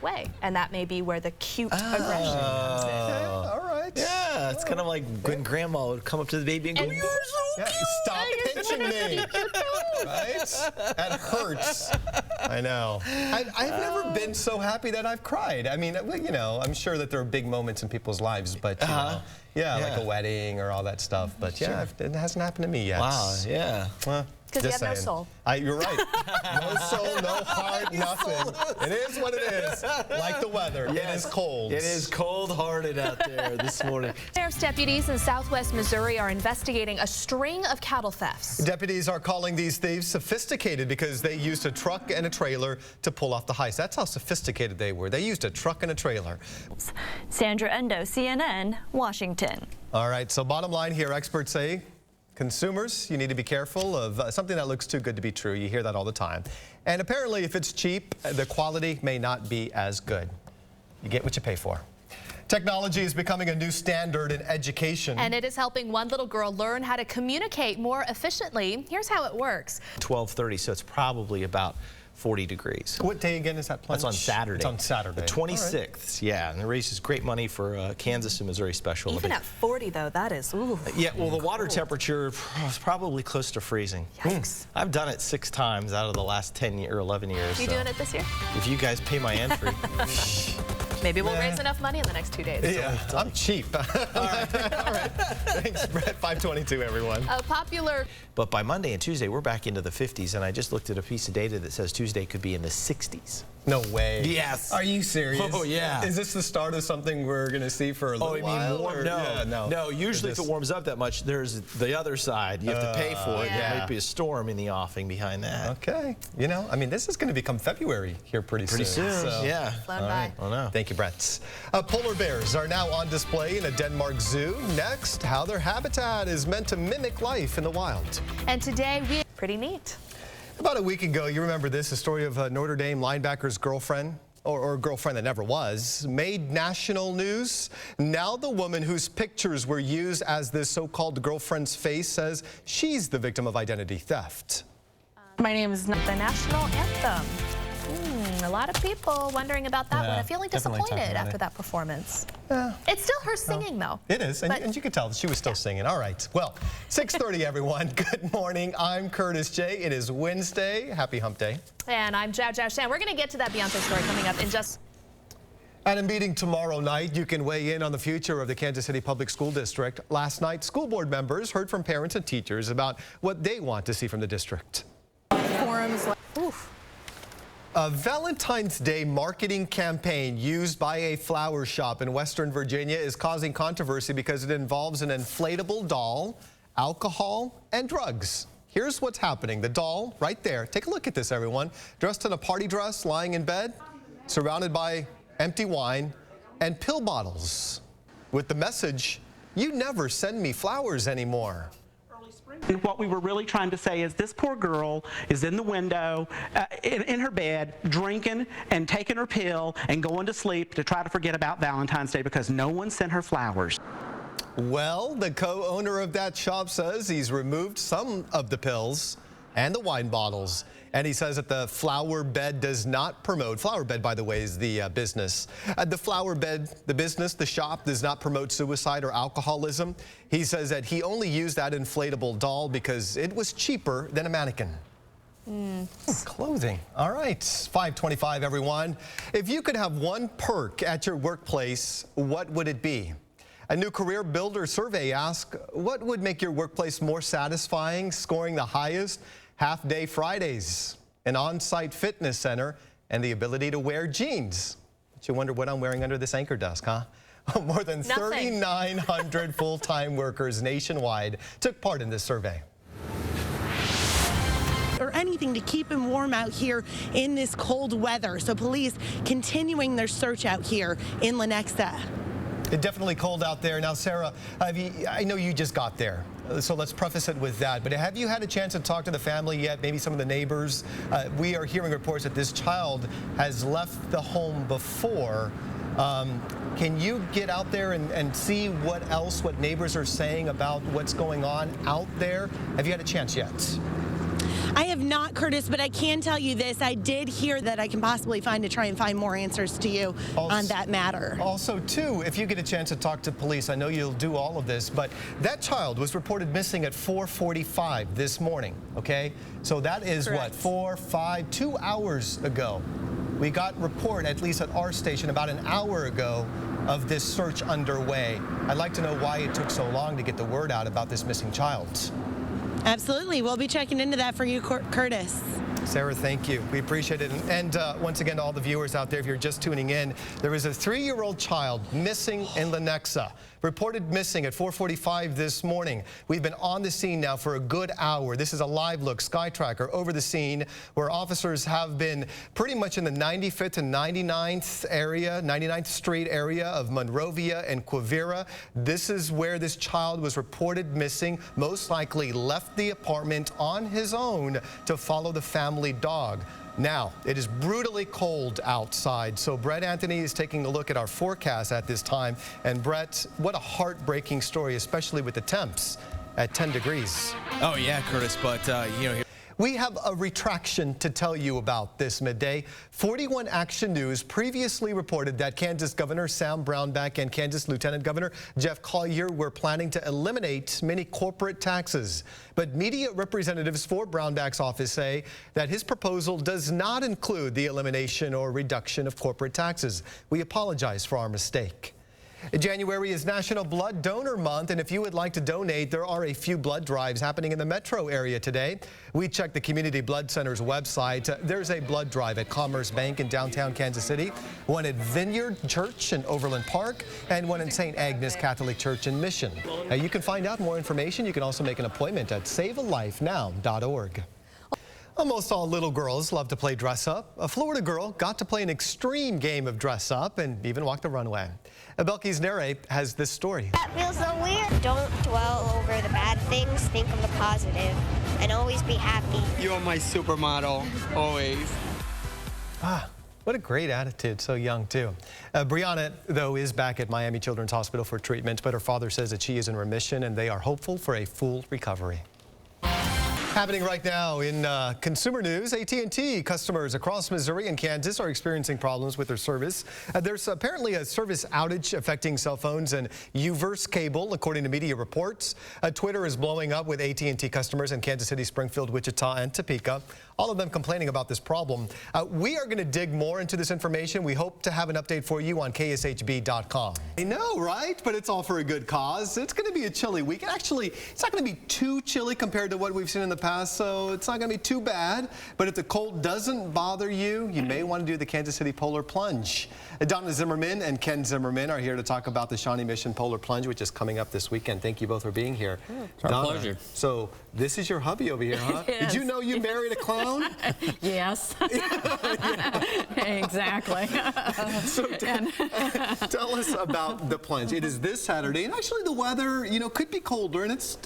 way, and that may be where the cute aggression comes in. Okay, all right. Yeah, it's kind of like when grandma would come up to the baby and go, "You're so cute." Stop pinching me. Right? That hurts. I know. I've never been so happy that I've cried. I mean, you know, I'm sure that there are big moments in people's lives, but you know, yeah, like a wedding or all that stuff. But yeah, it hasn't happened to me yet. Wow, yeah. Well, because you have no soul. You're right. No soul, no heart, nothing. It is what it is. Like the weather. Yes. It is cold. It is cold-hearted out there this morning. Sheriff's deputies in southwest Missouri are investigating a string of cattle thefts. Deputies are calling these thieves sophisticated because they used a truck and a trailer to pull off the heist. That's how sophisticated they were. They used a truck and a trailer. Sandra Endo, CNN, Washington. All right, so bottom line here, experts say consumers, you need to be careful of something that looks too good to be true. You hear that all the time. And apparently, if it's cheap, the quality may not be as good. You get what you pay for. Technology is becoming a new standard in education. And it is helping one little girl learn how to communicate more efficiently. Here's how it works. 12:30, so it's probably about 40 degrees. What day again is that plunge? That's on Saturday. It's on Saturday. The 26th, yeah, and it raises great money for Kansas and Missouri Special Even Olympics. at 40, though, that is, ooh. Yeah, well, the water temperature is probably close to freezing. Yikes. I've done it 6 times out of the last 10 or 11 years. You doing it this year? If you guys pay my entry. Maybe we'll raise enough money in the next 2 days. Yeah, I'm cheap. All right. Thanks, Brett. 522, everyone. A popular... But by Monday and Tuesday, we're back into the 50s, and I just looked at a piece of data that says Tuesday could be in the 60s. No way. Yes. Are you serious? Oh, yeah. Is this the start of something we're going to see for a little while? Warm? No. Yeah, no, usually if it warms up that much, there's the other side. You have to pay for it. Yeah. There might be a storm in the offing behind that. Okay. You know, I mean, this is going to become February here pretty soon. So. Yeah. Flown by. I know. Thank you, Brett. Polar bears are now on display in a Denmark zoo. Next, how their habitat is meant to mimic life in the wild. And today, pretty neat. About a week ago, you remember this, the story of Notre Dame linebacker's girlfriend, or girlfriend that never was, made national news. Now the woman whose pictures were used as this so-called girlfriend's face says she's the victim of identity theft. My name is The national anthem. A lot of people wondering about that one. I'm feeling disappointed after that performance. It's still her singing, though. It is, and you could tell that she was still singing. All right. Well, 6:30, everyone. Good morning. I'm Curtis J. It is Wednesday. Happy Hump Day. And I'm jan28. We're going to get to that Beyonce story coming up in just... At a meeting tomorrow night, you can weigh in on the future of the Kansas City Public School District. Last night, school board members heard from parents and teachers about what they want to see from the district. Forums like... Oof. A Valentine's Day marketing campaign used by a flower shop in Western Virginia is causing controversy because it involves an inflatable doll, alcohol, and drugs. Here's what's happening. The doll, right there. Take a look at this, everyone. Dressed in a party dress, lying in bed, surrounded by empty wine and pill bottles. With the message, "You never send me flowers anymore." And what we were really trying to say is this poor girl is in the window, in her bed, drinking and taking her pill and going to sleep to try to forget about Valentine's Day because no one sent her flowers. Well, the co-owner of that shop says he's removed some of the pills and the wine bottles. And he says that the flower bed does not promote, flower bed, by the way, is the business. The flower bed, the business, the shop does not promote suicide or alcoholism. He says that he only used that inflatable doll because it was cheaper than a mannequin. Clothing. All right, 5:25, everyone. If you could have one perk at your workplace, what would it be? A new career builder survey asks, what would make your workplace more satisfying, scoring the highest? Half-day Fridays, an on-site fitness center, and the ability to wear jeans. But you wonder what I'm wearing under this anchor desk, huh? More than 3,900 full-time workers nationwide took part in this survey. or anything to keep him warm out here in this cold weather. So police continuing their search out here in Lenexa. It's definitely cold out there. Now, Sarah, I know you just got there, so let's preface it with that. But have you had a chance to talk to the family yet, maybe some of the neighbors? We are hearing reports that this child has left the home before. Can you get out there and see what neighbors are saying about what's going on out there? Have you had a chance yet? I have not, Curtis, but I can tell you this. I did hear that I can possibly try and find more answers to you on that matter. Also, too, if you get a chance to talk to police, I know you'll do all of this, but that child was reported missing at 4:45 this morning, okay? So that is Correct. what, 2 hours ago. We got report, at least at our station, about an hour ago of this search underway. I'd like to know why it took so long to get the word out about this missing child. Absolutely. We'll be checking into that for you, Curtis. Sarah, thank you. We appreciate it. And once again, to all the viewers out there, if you're just tuning in, there is a 3-year-old child missing in Lenexa, reported missing at 4:45 this morning. We've been on the scene now for a good hour. This is a live look, Sky Tracker, over the scene, where officers have been pretty much in the 95th and 99th area, 99th Street area of Monrovia and Quivira. This is where this child was reported missing, most likely left the apartment on his own to follow the family dog. Now, it is brutally cold outside, so Brett Anthony is taking a look at our forecast at this time. And Brett, what a heartbreaking story, especially with the temps at 10 degrees. Oh yeah, Curtis, but We have a retraction to tell you about this midday. 41 Action News previously reported that Kansas Governor Sam Brownback and Kansas Lieutenant Governor Jeff Collier were planning to eliminate many corporate taxes. But media representatives for Brownback's office say that his proposal does not include the elimination or reduction of corporate taxes. We apologize for our mistake. January is National Blood Donor Month, and if you would like to donate, there are a few blood drives happening in the metro area today. We checked the Community Blood Center's website. There's a blood drive at Commerce Bank in downtown Kansas City, one at Vineyard Church in Overland Park, and one in St. Agnes Catholic Church in Mission. You can find out more information. You can also make an appointment at savealifenow.org. Almost all little girls love to play dress up. A Florida girl got to play an extreme game of dress up and even walk the runway. Belkis Nere has this story. That feels so weird. Don't dwell over the bad things, think of the positive, and always be happy. You're my supermodel, always. What a great attitude, so young too. Brianna, though, is back at Miami Children's Hospital for treatment, but her father says that she is in remission and they are hopeful for a full recovery. Happening right now in consumer news, AT&T customers across Missouri and Kansas are experiencing problems with their service. There's apparently a service outage affecting cell phones and UVerse cable, according to media reports. Twitter is blowing up with AT&T customers in Kansas City, Springfield, Wichita, and Topeka, all of them complaining about this problem. We are going to dig more into this information. We hope to have an update for you on kshb.com. I know, right? But it's all for a good cause. It's going to be a chilly week. Actually, it's not going to be too chilly compared to what we've seen in the past, so it's not going to be too bad. But if the cold doesn't bother you, you may want to do the Kansas City Polar Plunge. Donna Zimmerman and Ken Zimmerman are here to talk about the Shawnee Mission Polar Plunge, which is coming up this weekend. Thank you both for being here. It's our pleasure. So this is your hubby over here, huh? Did you know you married a clown? Yes. Exactly. So tell us about the plunge. It is this Saturday, and actually the weather, could be colder, and it's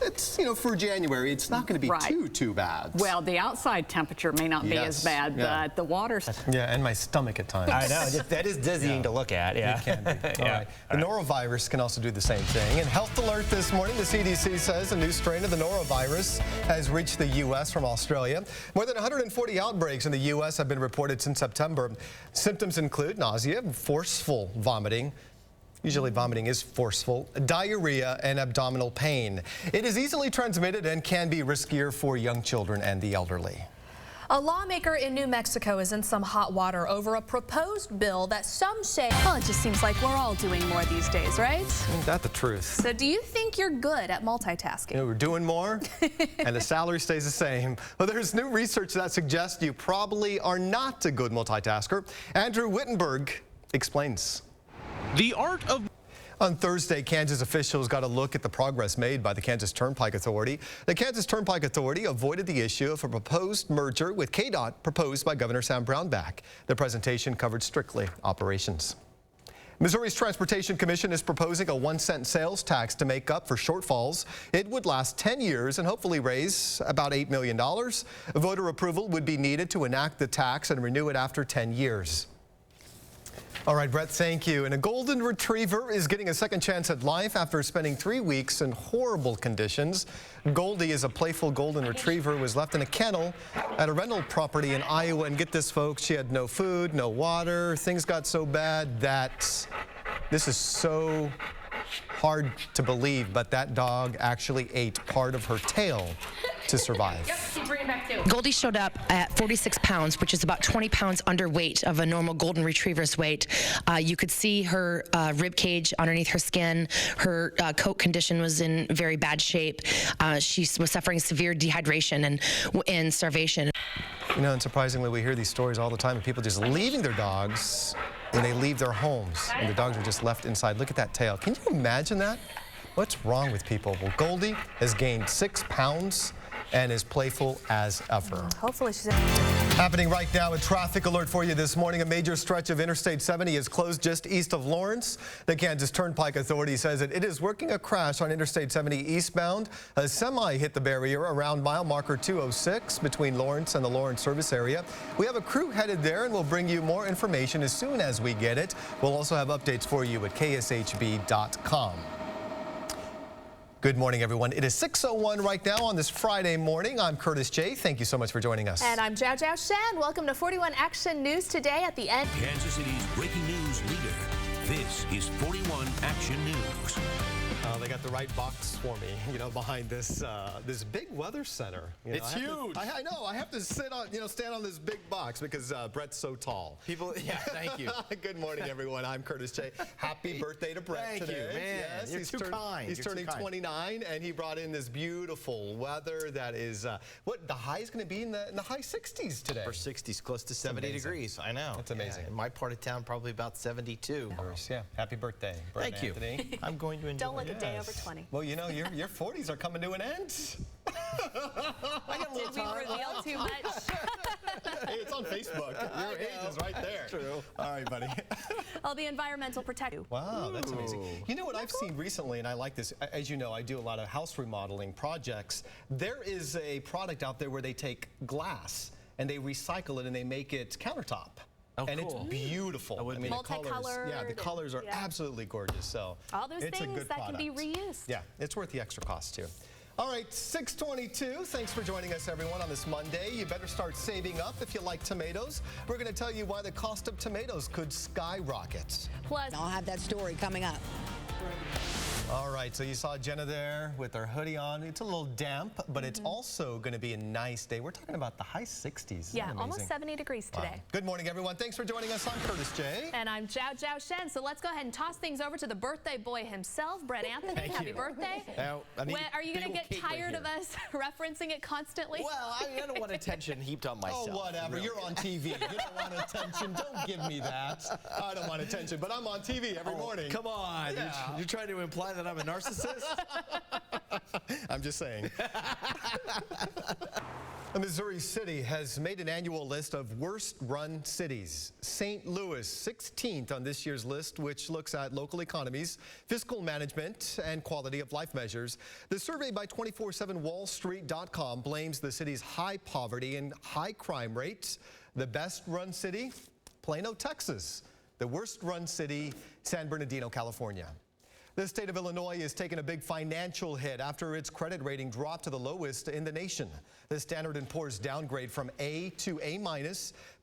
for January, it's not going to be too bad. Well, the outside temperature may not be as bad, but the water's... Yeah, and my stomach at times. I know, that is dizzying to look at, yeah. It can be. All right. The norovirus can also do the same thing. In Health Alert this morning, the CDC says a new strain of the norovirus has reached the U.S. from Australia. More than 140 outbreaks in the U.S. have been reported since September. Symptoms include nausea, forceful vomiting. Usually vomiting is forceful, diarrhea, and abdominal pain. It is easily transmitted and can be riskier for young children and the elderly. A lawmaker in New Mexico is in some hot water over a proposed bill that some say, well, it just seems like we're all doing more these days, right? Isn't that the truth? So do you think you're good at multitasking? We're doing more, and the salary stays the same. Well, there's new research that suggests you probably are not a good multitasker. Andrew Wittenberg explains. The art of... On Thursday, Kansas officials got a look at the progress made by the Kansas Turnpike Authority. The Kansas Turnpike Authority avoided the issue of a proposed merger with KDOT proposed by Governor Sam Brownback. The presentation covered strictly operations. Missouri's Transportation Commission is proposing a 1-cent sales tax to make up for shortfalls. It would last 10 years and hopefully raise about $8 million. Voter approval would be needed to enact the tax and renew it after 10 years. All right, Brett, thank you. And a golden retriever is getting a second chance at life after spending 3 weeks in horrible conditions. Goldie is a playful golden retriever, was left in a kennel at a rental property in Iowa. And get this, folks, she had no food, no water. Things got so bad that this is so hard to believe, but that dog actually ate part of her tail to survive. Yep, she's bringing back too. Goldie showed up at 46 pounds, which is about 20 pounds underweight of a normal golden retriever's weight. You could see her rib cage underneath her skin. Her coat condition was in very bad shape. She was suffering severe dehydration and starvation. You know, and surprisingly, we hear these stories all the time of people just leaving their dogs and they leave their homes and the dogs are just left inside. Look at that tail. Can you imagine that? What's wrong with people? Well, Goldie has gained 6 pounds and is playful as ever. Hopefully she's... Happening right now, a traffic alert for you this morning. A major stretch of Interstate 70 is closed just east of Lawrence. The Kansas Turnpike Authority says that it is working a crash on Interstate 70 eastbound. A semi hit the barrier around mile marker 206 between Lawrence and the Lawrence service area. We have a crew headed there and we'll bring you more information as soon as we get it. We'll also have updates for you at kshb.com. Good morning, everyone. It is 6:01 right now on this Friday morning. I'm Curtis Jay. Thank you so much for joining us. And I'm jan28. Welcome to 41 Action News today at the end. Kansas City's breaking news leader. This is 41 Action News. They got the right box for me, you know, behind this this big weather center. It's huge. I know. I have to sit on, stand on this big box because Brett's so tall. Yeah, thank you. Good morning, everyone. I'm Curtis Jay. Happy birthday to Brett today. Thank you, man. Yes, You're too kind. He's turning 29, and he brought in this beautiful weather that is, what the high is going to be in the high 60s today. Upper 60s, close to 70 degrees. I know. That's amazing. Yeah, in my part of town, probably about 72. Yeah. Happy birthday, Brett. Thank you. Anthony. I'm going to enjoy Don't look it. a day over 20. Well, you know, your 40s are coming to an end. I got a little Did we time. reveal too much? Hey, it's on Facebook. Your age is right there. True. All right, buddy. Oh, the environmental protection. Wow, that's amazing. You know what I've seen recently, and I like this. As you know, I do a lot of house remodeling projects. There is a product out there where they take glass and they recycle it and they make it countertop. Oh, and cool. it's beautiful. I mean, multicolored. The colors are absolutely gorgeous. So all those it's things a good that product. can be reused. Yeah, it's worth the extra cost too. All right, 6:22. Thanks for joining us, everyone, on this Monday. You better start saving up if you like tomatoes. We're going to tell you why the cost of tomatoes could skyrocket. Plus, I'll have that story coming up. All right, so you saw Jenna there with her hoodie on. It's a little damp, but it's also going to be a nice day. We're talking about the high 60s. yeah, almost 70 degrees today. Wow. Good morning, everyone. Thanks for joining us. I'm Curtis Jay. And I'm jan28. So let's go ahead and toss things over to the birthday boy himself, Brett Anthony. Happy birthday. Now, Are you going to get tired of us referencing it constantly? Well, I don't want attention heaped on myself. Oh, whatever. Really. You're on TV. You don't want attention. Don't give me that. I don't want attention, but I'm on TV every morning. Come on. Yeah. You're trying to imply that I'm a narcissist? I'm just saying. Missouri City has made an annual list of worst run cities. St. Louis, 16th on this year's list, which looks at local economies, fiscal management, and quality of life measures. The survey by 247wallstreet.com blames the city's high poverty and high crime rates. The best run city, Plano, Texas. The worst run city, San Bernardino, California. The state of Illinois is taking a big financial hit after its credit rating dropped to the lowest in the nation. The Standard & Poor's downgrade from A to A-,